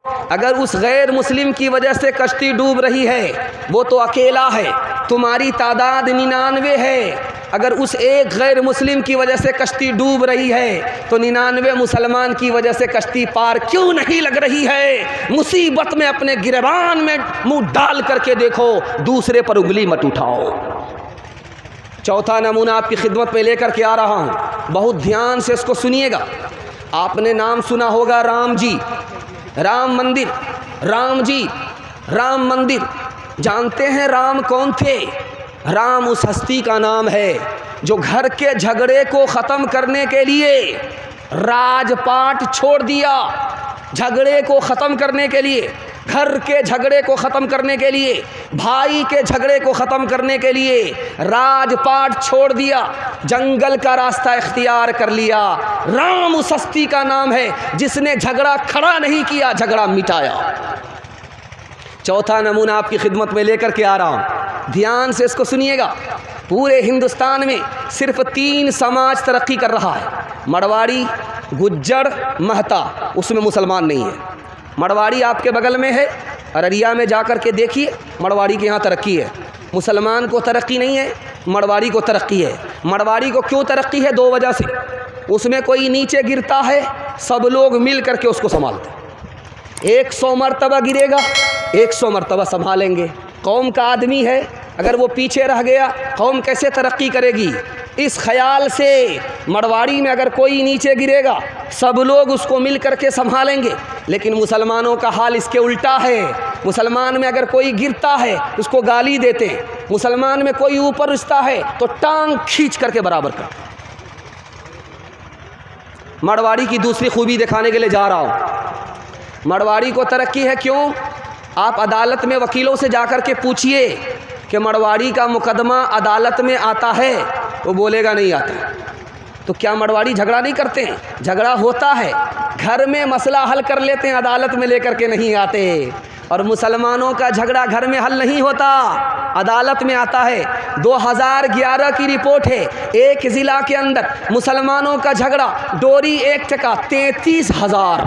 अगर उस गैर मुस्लिम की वजह से कश्ती डूब रही है वो तो अकेला है, तुम्हारी तादाद 99 है। अगर उस एक गैर मुस्लिम की वजह से कश्ती डूब रही है तो 99 मुसलमान की वजह से कश्ती पार क्यों नहीं लग रही है। मुसीबत में अपने गिरबान में मुंह डाल करके देखो, दूसरे पर उंगली मत उठाओ। चौथा नमूना आपकी खिदमत में लेकर के आ रहा हूँ, बहुत ध्यान से इसको सुनिएगा। आपने नाम सुना होगा राम जी, राम मंदिर, राम जी, राम मंदिर। जानते हैं राम कौन थे? राम उस हस्ती का नाम है जो घर के झगड़े को ख़त्म करने के लिए राजपाट छोड़ दिया। झगड़े को ख़त्म करने के लिए, घर के झगड़े को ख़त्म करने के लिए, भाई के झगड़े को ख़त्म करने के लिए राजपाट छोड़ दिया, जंगल का रास्ता इख्तियार कर लिया। राम उस हस्ती का नाम है जिसने झगड़ा खड़ा नहीं किया, झगड़ा मिटाया। चौथा नमूना आपकी खिदमत में लेकर के आ रहा हूँ, ध्यान से इसको सुनिएगा। पूरे हिंदुस्तान में सिर्फ 3 समाज तरक्की कर रहा है, मरवाड़ी, गुज्जर, महता। उसमें मुसलमान नहीं है। मरवाड़ी आपके बगल में है, अररिया में जा कर के देखिए, मरवाड़ी के यहाँ तरक्की है। मुसलमान को तरक्की नहीं है, मरवाड़ी को तरक्की है। मरवाड़ी को क्यों तरक्की है? 2 वजह से। उसमें कोई नीचे गिरता है, सब लोग मिल करके उसको संभालते हैं। 100 मरतबा गिरेगा, 100 मरतबा संभालेंगे। कौम का आदमी है, अगर वो पीछे रह गया कौम कैसे तरक्की करेगी? इस ख्याल से मरवाड़ी में अगर कोई नीचे गिरेगा सब लोग उसको मिल करके संभालेंगे। लेकिन मुसलमानों का हाल इसके उल्टा है। मुसलमान में अगर कोई गिरता है उसको गाली देते हैं, मुसलमान में कोई ऊपर रिश्ता है तो टांग खींच करके बराबर करते। मरवाड़ी की दूसरी खूबी दिखाने के लिए जा रहा हूँ। मरवाड़ी को तरक्की है क्यों? आप अदालत में वकीलों से जाकर के पूछिए कि मरवाड़ी का मुकदमा अदालत में आता है, वो बोलेगा नहीं आता। तो क्या मरवाड़ी झगड़ा नहीं करते हैं? झगड़ा होता है, घर में मसला हल कर लेते हैं, अदालत में लेकर के नहीं आते। और मुसलमानों का झगड़ा घर में हल नहीं होता, अदालत में आता है। 2011 की रिपोर्ट है, एक ज़िला के अंदर मुसलमानों का झगड़ा डोरी एक्ट का 33,000।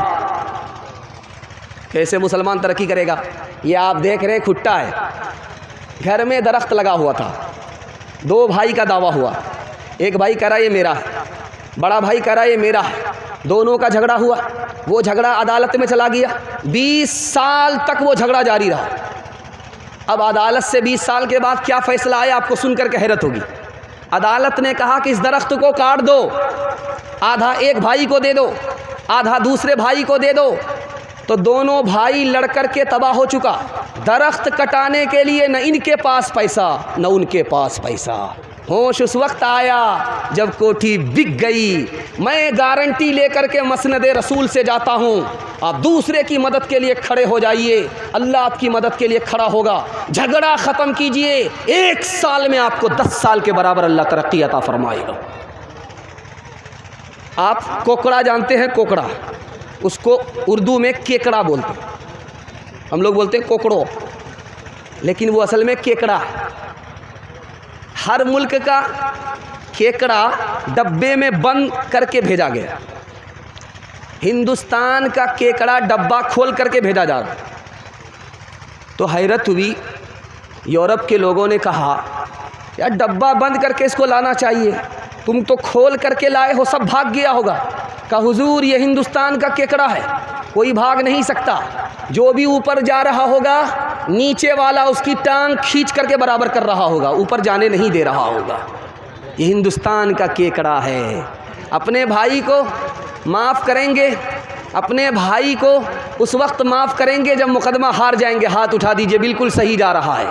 कैसे मुसलमान तरक्की करेगा? ये आप देख रहे हैं, खुट्टा है। घर में दरख्त लगा हुआ था, 2 भाई का दावा हुआ। एक भाई कह रहा ये मेरा है, बड़ा भाई कह रहा ये मेरा है। दोनों का झगड़ा हुआ, वो झगड़ा अदालत में चला गया। 20 साल तक वो झगड़ा जारी रहा। अब अदालत से 20 साल के बाद क्या फ़ैसला आया, आपको सुनकर के हैरत होगी। अदालत ने कहा कि इस दरख्त को काट दो, आधा एक भाई को दे दो, आधा दूसरे भाई को दे दो। तो दोनों भाई लड़ कर के तबाह हो चुका। दरख्त कटाने के लिए न इनके पास पैसा न उनके पास पैसा। होश उस वक्त आया जब कोठी बिक गई। मैं गारंटी लेकर के मसनद रसूल से जाता हूँ, आप दूसरे की मदद के लिए खड़े हो जाइए, अल्लाह आपकी मदद के लिए खड़ा होगा। झगड़ा ख़त्म कीजिए, 1 साल में आपको 10 साल के बराबर अल्लाह तरक्की अता फरमाएगा। आप कोकड़ा जानते हैं? कोकड़ा, उसको उर्दू में केकड़ा बोलते हैं, हम लोग बोलते हैं कोकड़ो, लेकिन वो असल में केकड़ा है। हर मुल्क का केकड़ा डब्बे में बंद करके भेजा गया, हिंदुस्तान का केकड़ा डब्बा खोल करके भेजा जा रहा। तो हैरत हुई, यूरोप के लोगों ने कहा यार डब्बा बंद करके इसको लाना चाहिए, तुम तो खोल करके लाए हो, सब भाग गया होगा। कहा हुजूर ये हिंदुस्तान का केकड़ा है, कोई भाग नहीं सकता। जो भी ऊपर जा रहा होगा नीचे वाला उसकी टांग खींच करके बराबर कर रहा होगा, ऊपर जाने नहीं दे रहा होगा। ये हिंदुस्तान का केकड़ा है। अपने भाई को माफ़ करेंगे, अपने भाई को उस वक्त माफ़ करेंगे जब मुकदमा हार जाएंगे। हाथ उठा दीजिए, बिल्कुल सही जा रहा है।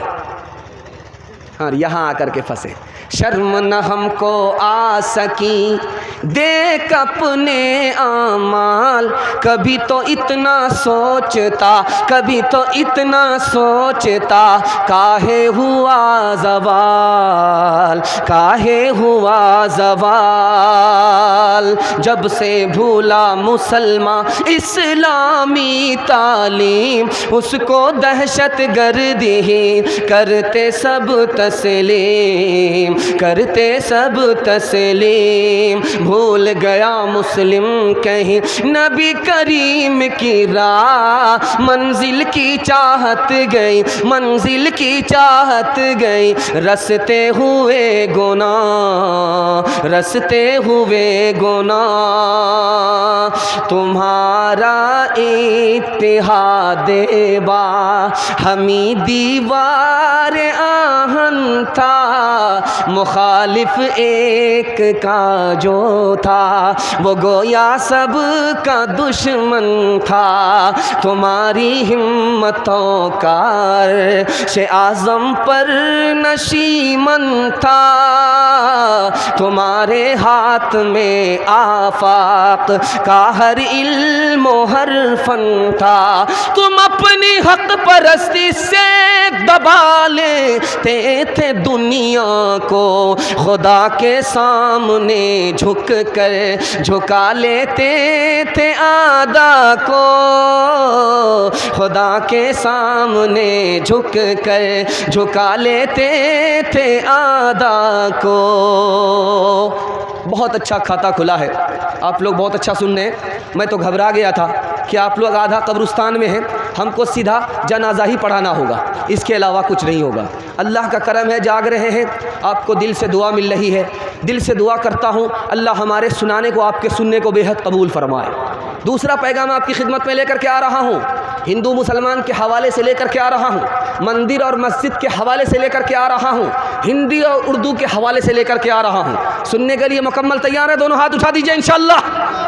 हाँ, यहाँ आकर के फंसे। शर्म न हमको आ सकी देख अपने आमाल, कभी तो इतना सोचता, कभी तो इतना सोचता, काहे हुआ ज़वाल, काहे हुआ ज़वाल। जब से भूला मुसलमान इस्लामी तालीम, उसको दहशत गर्दी करते सब तस्लीम। करते सब तस्लीम। भूल गया मुस्लिम कहीं नबी करीम की राह, मंजिल की चाहत गई, मंजिल की चाहत गई, रसते हुए गुनाह, रसते हुए गुनाह। तुम्हारा इत्तिहाद बा हमी दीवार आहन था, मुखालिफ एक का जो था वो गोया सब का दुश्मन था। तुम्हारी हिम्मतों का अर्श आज़म पर नशीमन था, तुम्हारे हाथ में आफाक का हर इल्म हर फन था। तुम अपनी हक परस्ती से दबा लेते थे दुनिया को, खुदा के सामने झुक कर झुका लेते थे आदा को, खुदा के सामने झुक कर झुका लेते थे आदा को। बहुत अच्छा खाता खुला है, आप लोग बहुत अच्छा सुन रहे हैं। मैं तो घबरा गया था कि आप लोग आधा कब्रिस्तान में हैं, हमको सीधा जनाजा ही पढ़ाना होगा, इसके अलावा कुछ नहीं होगा। अल्लाह का करम है, जाग रहे हैं, आपको दिल से दुआ मिल रही है। दिल से दुआ करता हूँ अल्लाह हमारे सुनाने को, आपके सुनने को बेहद कबूल फरमाए। दूसरा पैगाम आपकी खिदमत में लेकर के आ रहा हूँ, हिंदू मुसलमान के हवाले से लेकर के आ रहा हूँ, मंदिर और मस्जिद के हवाले से लेकर के आ रहा हूँ, हिंदी और उर्दू के हवाले से लेकर के आ रहा हूँ। सुनने के लिए मुकम्मल तैयार है? दोनों हाथ उठा दीजिए इंशाअल्लाह।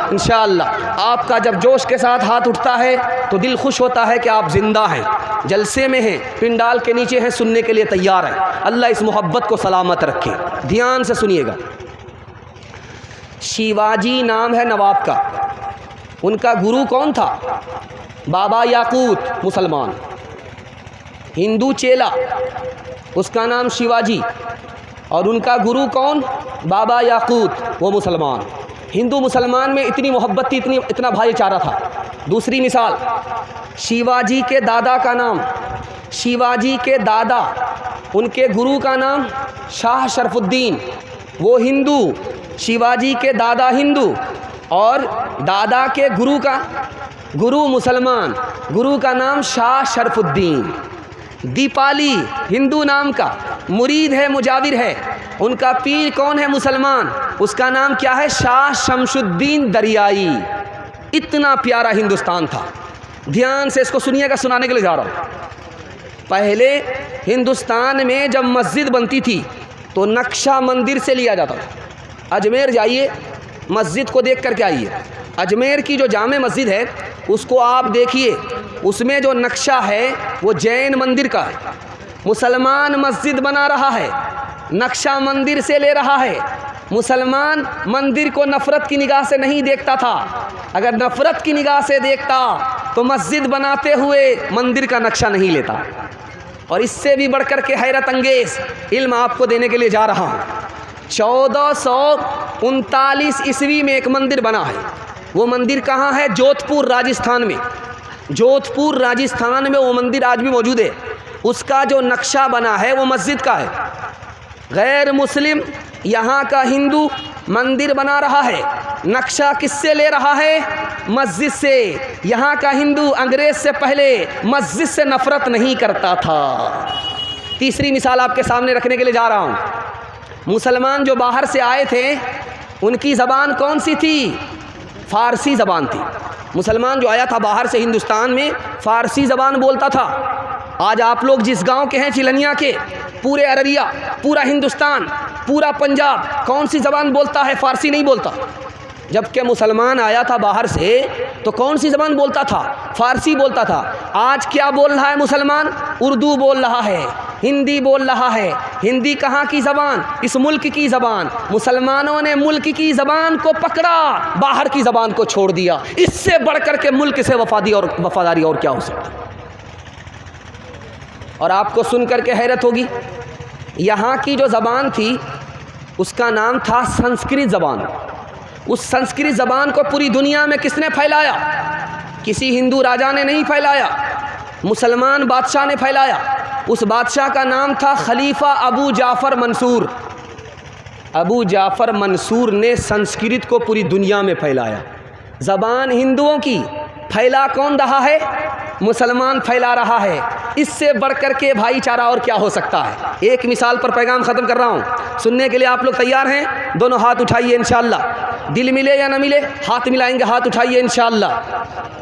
इंशाअल्लाह आपका जब जोश के साथ हाथ उठता है तो दिल खुश होता है कि आप जिंदा हैं, जलसे में हैं, पिंडाल के नीचे हैं, सुनने के लिए तैयार हैं। अल्लाह इस मोहब्बत को सलामत रखे। ध्यान से सुनिएगा। शिवाजी नाम है नवाब का, उनका गुरु कौन था? बाबा याकूत, मुसलमान। हिंदू चेला, उसका नाम शिवाजी, और उनका गुरु कौन? बाबा याकूत, वो मुसलमान। हिंदू मुसलमान में इतनी मोहब्बत थी, इतना भाईचारा था। दूसरी मिसाल, शिवाजी के दादा का नाम, शिवाजी के दादा, उनके गुरु का नाम शाह शरफुद्दीन, वो हिंदू। शिवाजी के दादा हिंदू और दादा के गुरु का गुरु मुसलमान, गुरु का नाम शाह शरफुद्दीन। दीपाली हिंदू नाम का, मुरीद है, मुजाविर है, उनका पीर कौन है? मुसलमान, उसका नाम क्या है? शाह शमशुद्दीन दरियाई। इतना प्यारा हिंदुस्तान था। ध्यान से इसको सुनिएगा, सुनाने के लिए जा रहा हूँ। पहले हिंदुस्तान में जब मस्जिद बनती थी तो नक्शा मंदिर से लिया जाता था। अजमेर जाइए, मस्जिद को देख कर के आइए। अजमेर की जो जामे मस्जिद है उसको आप देखिए, उसमें जो नक्शा है वो जैन मंदिर का है। मुसलमान मस्जिद बना रहा है, नक्शा मंदिर से ले रहा है। मुसलमान मंदिर को नफ़रत की निगाह से नहीं देखता था। अगर नफ़रत की निगाह से देखता तो मस्जिद बनाते हुए मंदिर का नक्शा नहीं लेता। और इससे भी बढ़कर के हैरत अंगेज़ इल्म आपको देने के लिए जा रहा हूँ। 1439 ईस्वी में एक मंदिर बना है। वो मंदिर कहाँ है? जोधपुर राजस्थान में। जोधपुर राजस्थान में वो मंदिर आज भी मौजूद है। उसका जो नक्शा बना है वो मस्जिद का है। गैर मुस्लिम यहाँ का हिंदू मंदिर बना रहा है, नक्शा किससे ले रहा है? मस्जिद से। यहाँ का हिंदू अंग्रेज़ से पहले मस्जिद से नफ़रत नहीं करता था। तीसरी मिसाल आपके सामने रखने के लिए जा रहा हूँ। मुसलमान जो बाहर से आए थे उनकी ज़बान कौन सी थी? फ़ारसी ज़बान थी। मुसलमान जो आया था बाहर से हिंदुस्तान में फ़ारसी ज़बान बोलता था। आज आप लोग जिस गांव के हैं, चिलनिया के, पूरे अररिया, पूरा हिंदुस्तान, पूरा पंजाब, कौन सी ज़बान बोलता है? फ़ारसी नहीं बोलता। जबकि मुसलमान आया था बाहर से तो कौन सी ज़बान बोलता था? फ़ारसी बोलता था। आज क्या बोल रहा है मुसलमान? उर्दू बोल रहा है, हिंदी बोल रहा है। हिंदी कहाँ की ज़बान? इस मुल्क की ज़बान। मुसलमानों ने मुल्क की ज़बान को पकड़ा, बाहर की ज़बान को छोड़ दिया। इससे बढ़कर के मुल्क से वफादारी और क्या हो सकती? और आपको सुन कर के हैरत होगी, यहाँ की जो ज़बान थी उसका नाम था संस्कृत ज़बान। उस संस्कृत ज़बान को पूरी दुनिया में किसने फैलाया? किसी हिंदू राजा ने नहीं फैलाया, मुसलमान बादशाह ने फैलाया। उस बादशाह का नाम था खलीफा अबू जाफ़र मंसूर। अबू जाफ़र मंसूर ने संस्कृत को पूरी दुनिया में फैलाया। ज़बान हिंदुओं की फैला कौन रहा है? मुसलमान फैला रहा है। इससे बढ़कर के भाईचारा और क्या हो सकता है? एक मिसाल पर पैगाम ख़त्म कर रहा हूँ, सुनने के लिए आप लोग तैयार हैं? दोनों हाथ उठाइए इंशाअल्लाह। दिल मिले या ना मिले, हाथ मिलाएंगे, हाथ उठाइए इंशाअल्लाह।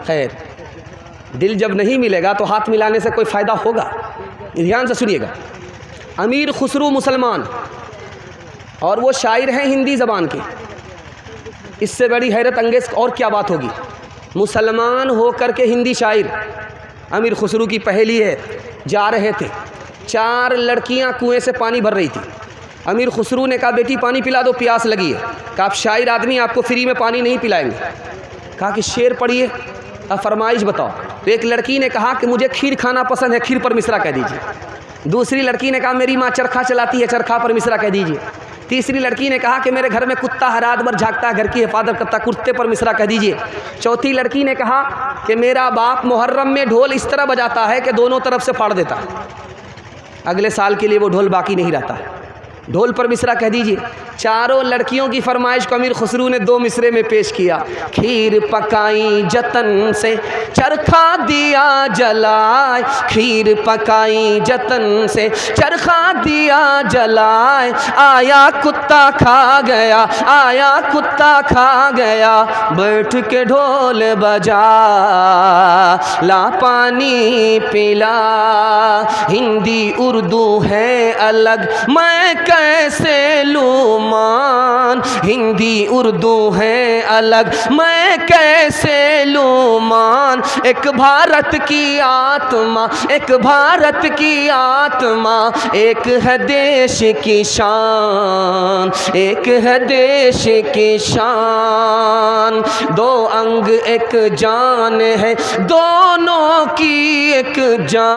खैर, दिल जब नहीं मिलेगा तो हाथ मिलाने से कोई फ़ायदा होगा? ध्यान से सुनिएगा। अमीर खुसरू मुसलमान और वो शायर हैं हिंदी ज़बान के। इससे बड़ी हैरत अंगेज़ और क्या बात होगी? मुसलमान होकर के हिंदी शायर। अमीर खुसरू की पहेली है, जा रहे थे, 4 लड़कियां कुएं से पानी भर रही थी। अमीर खुसरू ने कहा, बेटी पानी पिला दो, प्यास लगी है। कहा, आप शायर आदमी, आपको फ्री में पानी नहीं पिलाएंगे। कहा कि शेर पढ़िए, अब फरमाइश बताओ। तो एक लड़की ने कहा कि मुझे खीर खाना पसंद है, खीर पर मिसरा कह दीजिए। दूसरी लड़की ने कहा, मेरी माँ चरखा चलाती है, चरखा पर मिसरा कह दीजिए। तीसरी लड़की ने कहा कि मेरे घर में कुत्ता है, रात भर झाँकता है, घर की हिफाजत करता, कुत्ते पर मिसरा कह दीजिए। चौथी लड़की ने कहा कि मेरा बाप मुहर्रम में ढोल इस तरह बजाता है कि दोनों तरफ से फाड़ देता है, अगले साल के लिए वो ढोल बाकी नहीं रहता है, ढोल पर मिसरा कह दीजिए। चारों लड़कियों की फरमाइश को अमीर खुसरू ने 2 मिसरे में पेश किया। खीर पकाई जतन से, चरखा दिया जलाए, खीर पकाई जतन से, चरखा दिया जलाए, आया कुत्ता खा गया, आया कुत्ता खा गया, बैठ के ढोल बजा, ला पानी पिला। हिंदी उर्दू है अलग, मैं कैसे लूँ मान, हिंदी उर्दू है अलग, मैं कैसे लूँ मान। एक भारत की आत्मा, एक भारत की आत्मा, एक है देश की शान, एक है देश की शान। 2 अंग एक जान है, दोनों की एक जान।